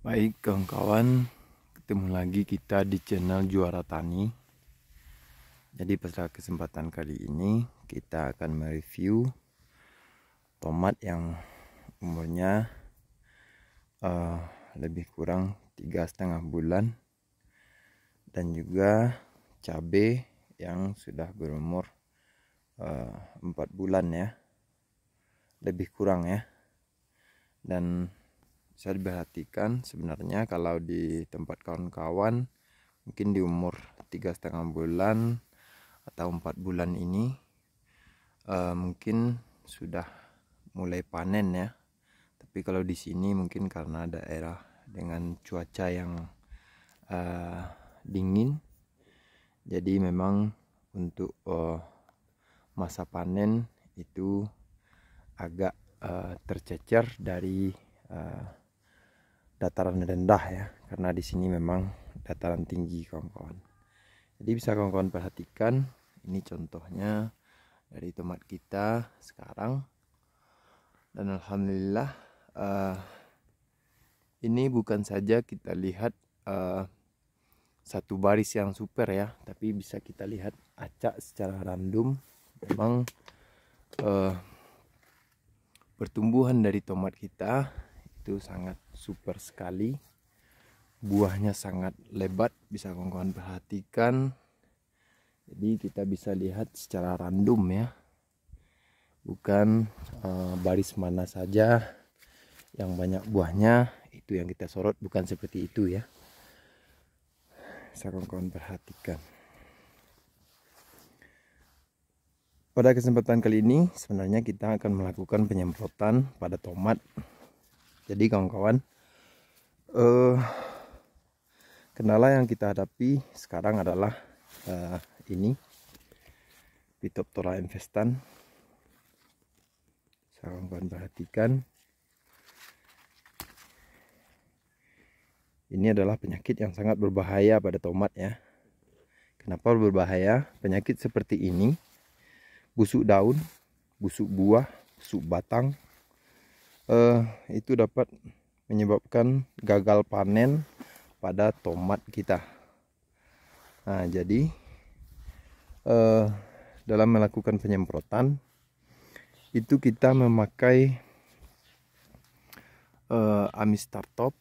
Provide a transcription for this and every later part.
Baik kawan-kawan, ketemu lagi kita di channel Juara Tani. Jadi pada kesempatan kali ini kita akan mereview tomat yang umurnya lebih kurang 3,5 bulan, dan juga cabai yang sudah berumur 4 bulan ya, lebih kurang ya. Dan bisa diperhatikan sebenarnya kalau di tempat kawan-kawan mungkin di umur 3,5 bulan atau 4 bulan ini mungkin sudah mulai panen ya. Tapi kalau di sini mungkin karena daerah dengan cuaca yang dingin, jadi memang untuk masa panen itu agak tercecer dari dataran rendah ya, karena di sini memang dataran tinggi kawan-kawan. Jadi bisa kawan-kawan perhatikan, ini contohnya dari tomat kita sekarang. Dan alhamdulillah ini bukan saja kita lihat satu baris yang super ya, tapi bisa kita lihat acak secara random. Memang pertumbuhan dari tomat kita itu sangat super sekali. Buahnya sangat lebat, bisa kawan-kawan perhatikan. Jadi kita bisa lihat secara random ya, bukan baris mana saja yang banyak buahnya itu yang kita sorot, bukan seperti itu ya. Bisa kawan-kawan perhatikan. Pada kesempatan kali ini sebenarnya kita akan melakukan penyemprotan pada tomat. Jadi kawan-kawan, kendala yang kita hadapi sekarang adalah ini Phytophthora infestan. Kawan-kawan perhatikan, ini adalah penyakit yang sangat berbahaya pada tomat ya. Kenapa berbahaya? Penyakit seperti ini, busuk daun, busuk buah, busuk batang, itu dapat menyebabkan gagal panen pada tomat kita. Nah, jadi dalam melakukan penyemprotan itu kita memakai Amistartop,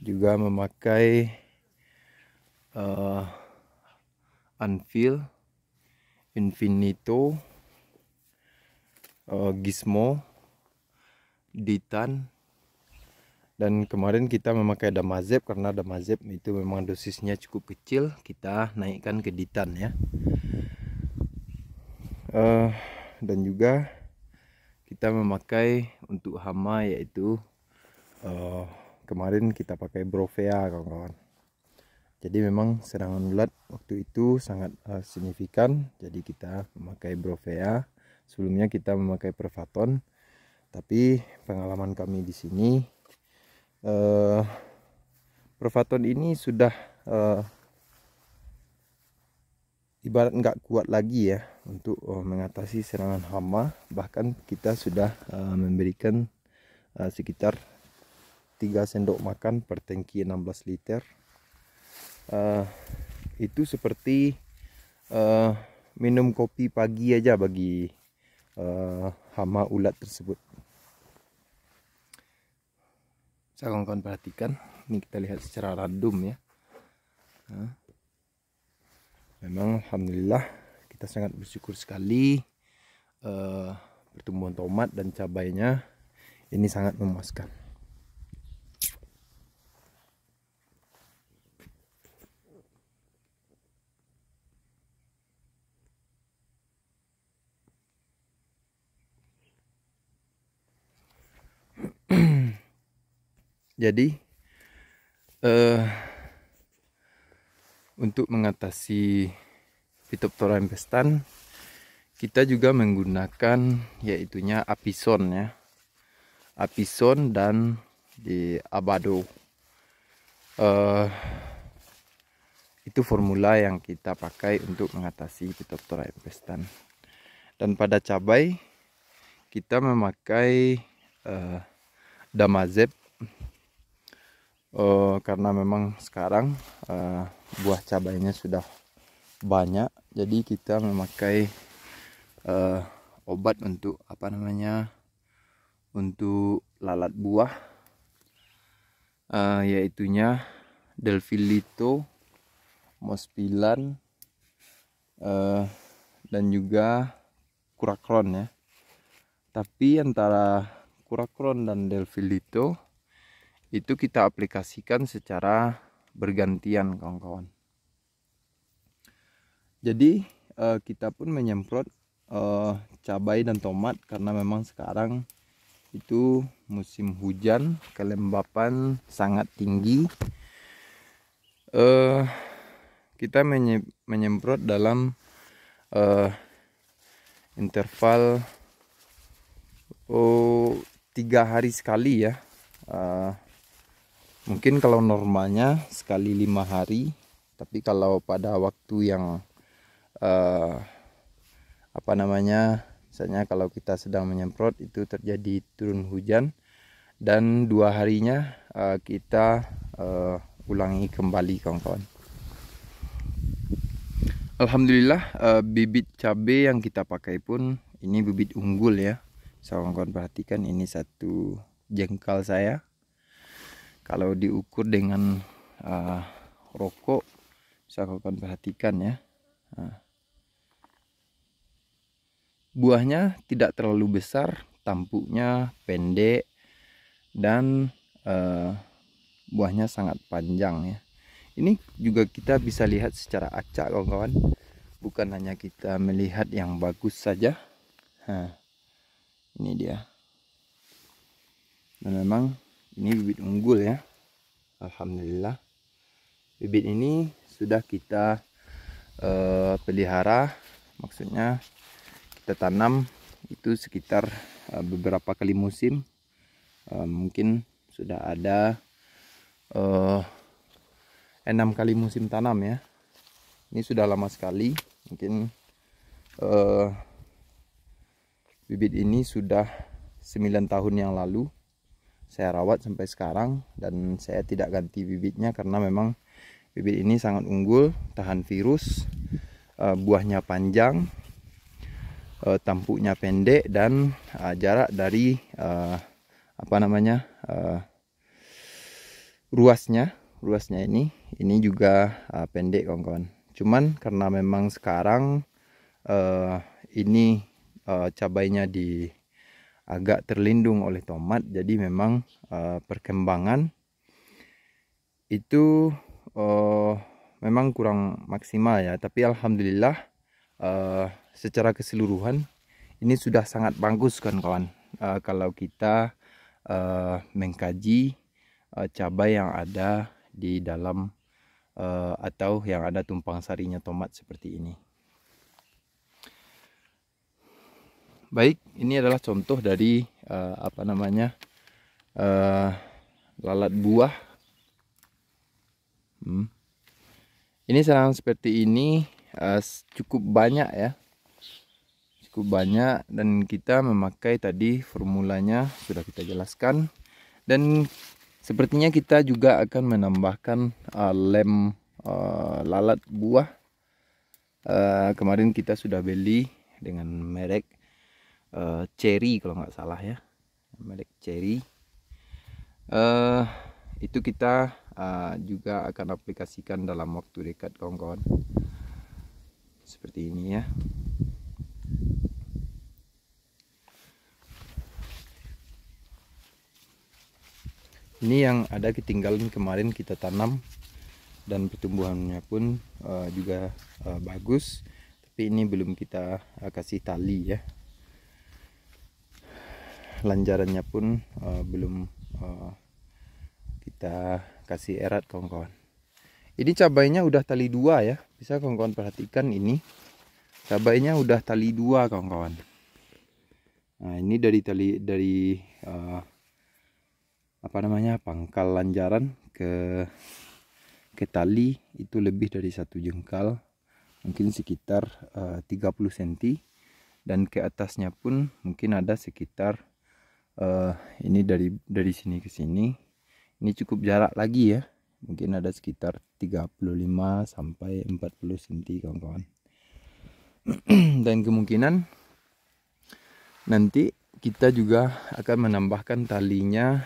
juga memakai Anvil, Infinito, Gizmo, Ditan, dan kemarin kita memakai Damazep karena Damazep itu memang dosisnya cukup kecil, kita naikkan ke Ditan ya. Dan juga kita memakai untuk hama, yaitu kemarin kita pakai Brofea kawan-kawan. Jadi memang serangan ulat waktu itu sangat signifikan, jadi kita memakai Brofea. Sebelumnya kita memakai Pervaton, tapi pengalaman kami di sini Pervaton ini sudah ibarat nggak kuat lagi ya untuk mengatasi serangan hama. Bahkan kita sudah memberikan sekitar 3 sendok makan per tangki 16 liter. Itu seperti minum kopi pagi aja bagi hama ulat tersebut. Saya kawan-kawan perhatikan, ini kita lihat secara random ya. Memang alhamdulillah kita sangat bersyukur sekali, pertumbuhan tomat dan cabainya ini sangat memuaskan. Jadi untuk mengatasi Phytophthora infestan kita juga menggunakan yaitunya Apison ya, Apison dan di Abado. Itu formula yang kita pakai untuk mengatasi Phytophthora infestan. Dan pada cabai kita memakai Damazep karena memang sekarang buah cabainya sudah banyak, jadi kita memakai obat untuk untuk lalat buah, yaitunya Delfilito, Mospilan, dan juga Kurakron ya. Tapi antara Kurakron dan Delfilito itu kita aplikasikan secara bergantian kawan-kawan. Jadi kita pun menyemprot cabai dan tomat karena memang sekarang itu musim hujan, kelembapan sangat tinggi. Kita menyemprot dalam interval 3 hari sekali ya. Mungkin kalau normalnya sekali 5 hari, tapi kalau pada waktu yang misalnya kalau kita sedang menyemprot itu terjadi turun hujan, dan 2 harinya kita ulangi kembali kawan-kawan. Alhamdulillah bibit cabai yang kita pakai pun ini bibit unggul ya. Bisa kawan-kawan perhatikan, ini satu jengkal saya. Kalau diukur dengan rokok, bisa kawan-kawan perhatikan ya. Buahnya tidak terlalu besar, tampuknya pendek, dan buahnya sangat panjang ya. Ini juga kita bisa lihat secara acak kawan-kawan, bukan hanya kita melihat yang bagus saja. Ini dia, dan memang ini bibit unggul ya. Alhamdulillah bibit ini sudah kita pelihara, maksudnya kita tanam itu sekitar beberapa kali musim. Mungkin sudah ada 6 kali musim tanam ya. Ini sudah lama sekali. Mungkin bibit ini sudah 9 tahun yang lalu saya rawat sampai sekarang, dan saya tidak ganti bibitnya karena memang bibit ini sangat unggul, tahan virus, buahnya panjang, tampuknya pendek, dan jarak dari ruasnya ini juga pendek kawan-kawan. Cuman karena memang sekarang ini cabainya agak terlindung oleh tomat, jadi memang perkembangan itu memang kurang maksimal ya. Tapi alhamdulillah secara keseluruhan ini sudah sangat bagus kan kawan. Kalau kita mengkaji cabai yang ada di dalam atau yang ada tumpang sarinya tomat seperti ini. Baik, ini adalah contoh dari lalat buah. Ini sekarang seperti ini cukup banyak ya, cukup banyak, dan kita memakai tadi formulanya sudah kita jelaskan, dan sepertinya kita juga akan menambahkan lem lalat buah. Kemarin kita sudah beli dengan merek Cherry kalau nggak salah ya, merek Cherry. Itu kita juga akan aplikasikan dalam waktu dekat kawan-kawan, seperti ini ya. Ini yang ada ketinggalan kemarin kita tanam, dan pertumbuhannya pun juga bagus, tapi ini belum kita kasih tali ya. Lanjarannya pun belum kita kasih erat kawan-kawan. Ini cabainya udah tali 2 ya, bisa kawan-kawan perhatikan, ini cabainya udah tali 2 kawan-kawan. Nah ini dari pangkal lanjaran ke tali itu lebih dari 1 jengkal, mungkin sekitar 30 cm, dan ke atasnya pun mungkin ada sekitar ini dari sini ke sini Ini cukup jarak lagi ya, mungkin ada sekitar 35 sampai 40 cm kawan-kawan. Dan kemungkinan nanti kita juga akan menambahkan talinya,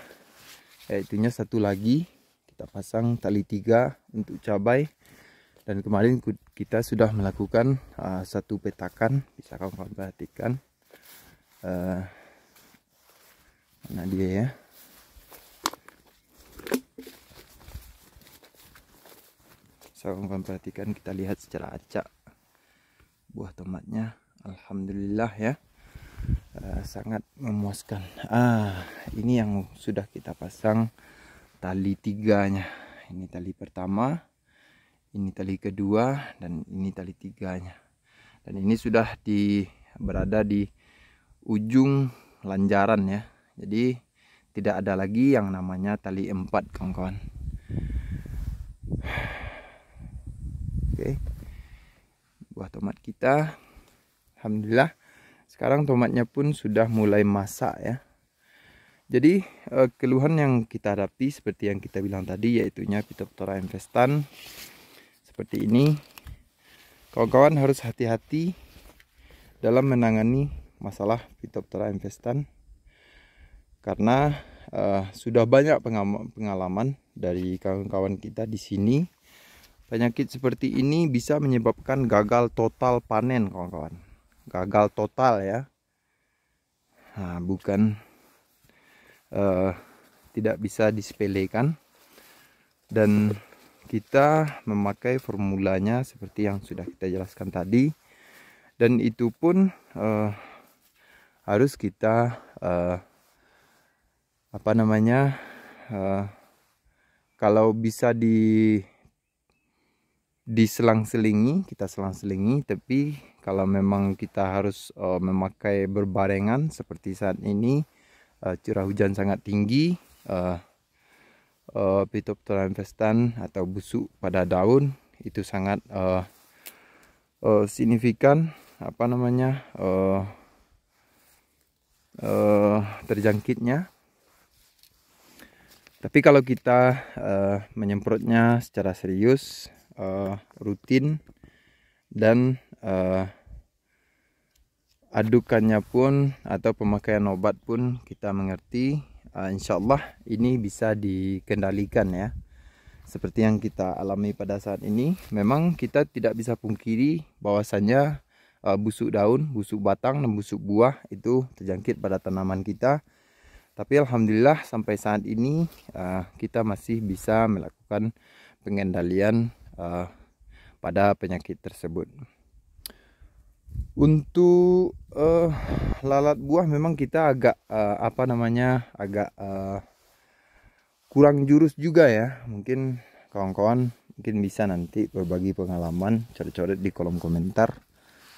yaitunya satu lagi. Kita pasang tali 3 untuk cabai. Dan kemarin kita sudah melakukan satu petakan, bisa kawan-kawan perhatikan. Mana dia ya? Bisa kawan-kawan perhatikan, kita lihat secara acak buah tomatnya. Alhamdulillah ya, sangat memuaskan. Ini yang sudah kita pasang tali 3-nya. Ini tali pertama, ini tali kedua, dan ini tali 3-nya. Dan ini sudah berada di ujung lanjaran ya. Jadi tidak ada lagi yang namanya tali 4 kawan-kawan. Oke. Buah tomat kita, alhamdulillah sekarang tomatnya pun sudah mulai masak ya. Jadi keluhan yang kita hadapi seperti yang kita bilang tadi, yaitunya Phytophthora infestan. Seperti ini, kawan-kawan harus hati-hati dalam menangani masalah Phytophthora infestan, karena sudah banyak pengalaman dari kawan-kawan kita di sini. Penyakit seperti ini bisa menyebabkan gagal total panen kawan-kawan. Gagal total ya. Bukan tidak bisa disepelekan. Dan kita memakai formulanya seperti yang sudah kita jelaskan tadi. Dan itu pun harus kita kalau bisa diselang-selingi, kita selang-selingi. Tapi kalau memang kita harus memakai berbarengan seperti saat ini, curah hujan sangat tinggi, Phytophthora infestan atau busuk pada daun itu sangat signifikan terjangkitnya. Tapi kalau kita menyemprotnya secara serius, rutin, dan adukannya pun atau pemakaian obat pun kita mengerti, insya Allah ini bisa dikendalikan ya. Seperti yang kita alami pada saat ini, memang kita tidak bisa pungkiri bahwasanya busuk daun, busuk batang, dan busuk buah itu terjangkit pada tanaman kita. Tapi alhamdulillah sampai saat ini kita masih bisa melakukan pengendalian pada penyakit tersebut. Untuk lalat buah memang kita agak kurang jurus juga ya. Mungkin kawan-kawan bisa nanti berbagi pengalaman, coret-coret di kolom komentar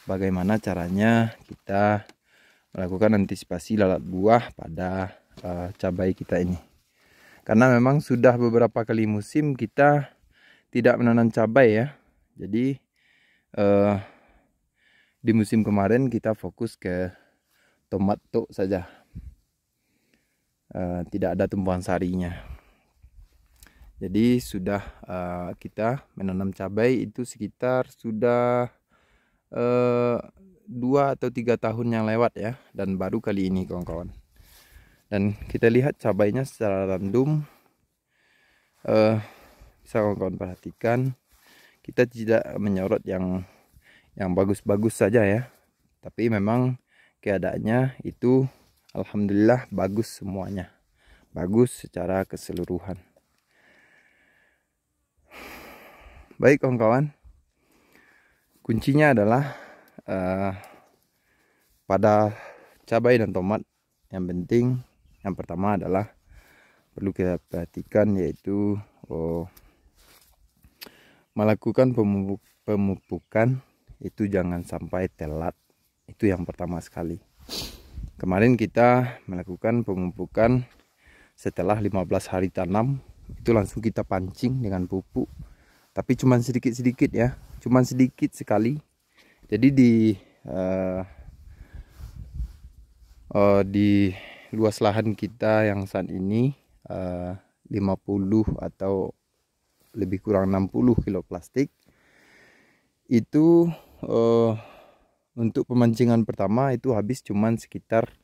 bagaimana caranya kita melakukan antisipasi lalat buah pada cabai kita ini. Karena memang sudah beberapa kali musim kita tidak menanam cabai ya. Jadi di musim kemarin kita fokus ke tomat tok saja, tidak ada tumbuhan sarinya. Jadi sudah kita menanam cabai itu sekitar sudah 2 atau 3 tahun yang lewat ya, dan baru kali ini kawan-kawan. Dan kita lihat cabainya secara random, bisa kawan-kawan perhatikan, kita tidak menyorot yang bagus-bagus saja ya, tapi memang keadaannya itu alhamdulillah bagus semuanya, bagus secara keseluruhan. Baik kawan-kawan, kuncinya adalah pada cabai dan tomat, yang penting yang pertama adalah perlu kita perhatikan, yaitu melakukan pemupukan itu jangan sampai telat. Itu yang pertama sekali. Kemarin kita melakukan pemupukan setelah 15 hari tanam, itu langsung kita pancing dengan pupuk, tapi cuman sedikit-sedikit ya, cuman sedikit sekali. Jadi di luas lahan kita yang saat ini 5 50 atau lebih kurang 60 kilo plastik. Itu untuk pemancingan pertama itu habis cuman sekitar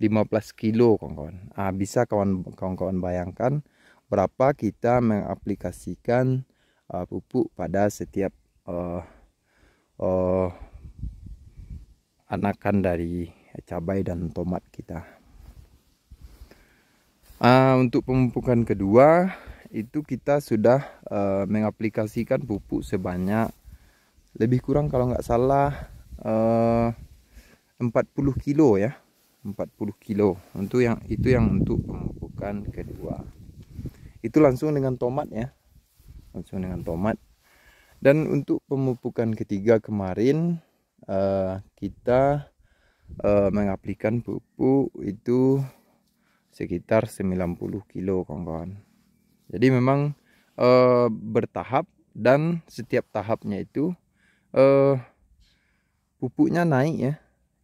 15 kilo kawan-kawan. Bisa kawan-kawan bayangkan berapa kita mengaplikasikan pupuk pada setiap anakan dari cabai dan tomat kita. Untuk pemupukan kedua itu kita sudah mengaplikasikan pupuk sebanyak lebih kurang kalau nggak salah 40 kilo ya, 40 kilo untuk itu yang untuk pemupukan kedua. Itu langsung dengan tomat ya, langsung dengan tomat. Dan untuk pemupukan ketiga kemarin kita mengaplikasikan pupuk itu sekitar 90 kilo kawan-kawan. Jadi memang bertahap, dan setiap tahapnya itu pupuknya naik ya.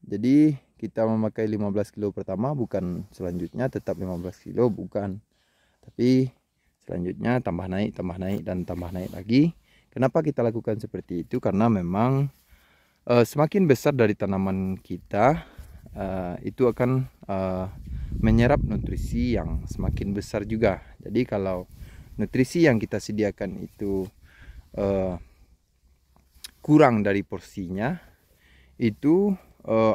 Jadi kita memakai 15 kilo pertama, bukan selanjutnya tetap 15 kilo, bukan. Tapi selanjutnya tambah naik dan tambah naik lagi. Kenapa kita lakukan seperti itu? Karena memang semakin besar dari tanaman kita, itu akan menyerap nutrisi yang semakin besar juga. Jadi kalau nutrisi yang kita sediakan itu kurang dari porsinya, itu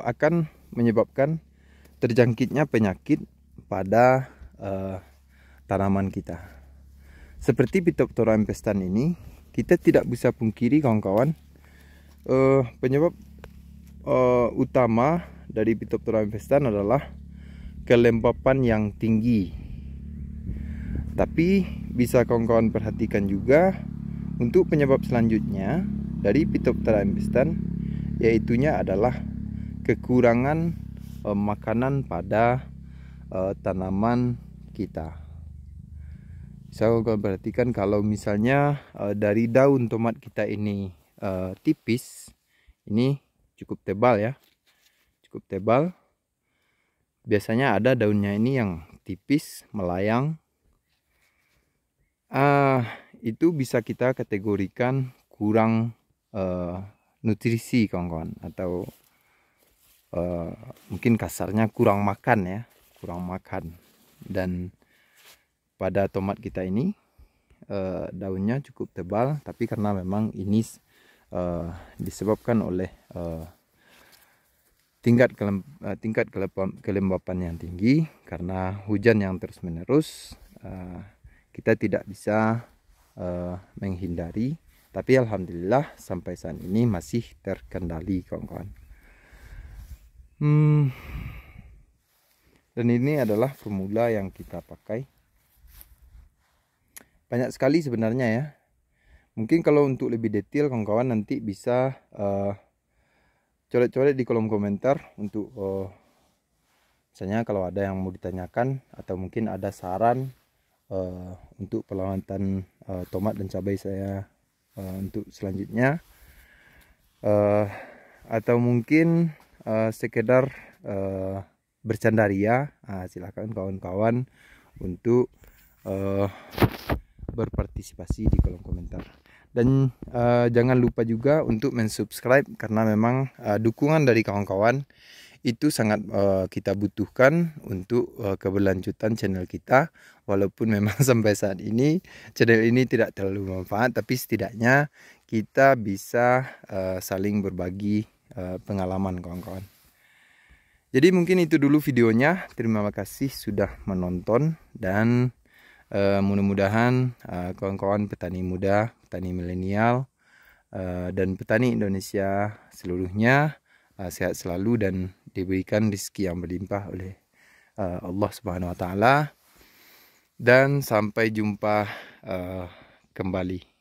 akan menyebabkan terjangkitnya penyakit pada tanaman kita. Seperti Phytophthora empestan ini, kita tidak bisa pungkiri kawan-kawan, penyebab utama dari Phytophthora empestan adalah kelembapan yang tinggi. Tapi bisa kawan-kawan perhatikan juga untuk penyebab selanjutnya dari Phytophthora empestan, yaitunya adalah kekurangan makanan pada tanaman kita. Bisa kawan-kawan perhatikan kalau misalnya dari daun tomat kita ini tipis, ini cukup tebal ya, cukup tebal. Biasanya ada daunnya ini yang tipis, melayang. Itu bisa kita kategorikan kurang nutrisi kawan-kawan, atau mungkin kasarnya kurang makan ya, kurang makan. Dan pada tomat kita ini daunnya cukup tebal, tapi karena memang ini disebabkan oleh tingkat kelembapan yang tinggi karena hujan yang terus menerus, kita tidak bisa menghindari. Tapi alhamdulillah sampai saat ini masih terkendali kawan-kawan. Dan ini adalah formula yang kita pakai. Banyak sekali sebenarnya ya. Mungkin kalau untuk lebih detail kawan-kawan nanti bisa coret-coret di kolom komentar untuk misalnya kalau ada yang mau ditanyakan, atau mungkin ada saran untuk perawatan tomat dan cabai saya untuk selanjutnya, atau mungkin sekedar bercandaria, silahkan kawan-kawan untuk berpartisipasi di kolom komentar. Dan jangan lupa juga untuk mensubscribe, karena memang dukungan dari kawan-kawan itu sangat kita butuhkan untuk keberlanjutan channel kita. Walaupun memang sampai saat ini channel ini tidak terlalu bermanfaat, tapi setidaknya kita bisa saling berbagi pengalaman kawan-kawan. Jadi mungkin itu dulu videonya. Terima kasih sudah menonton, dan mudah-mudahan kawan-kawan petani muda, petani milenial, dan petani Indonesia seluruhnya sehat selalu dan diberikan rezeki yang berlimpah oleh Allah Subhanahu wa taala. Dan sampai jumpa kembali.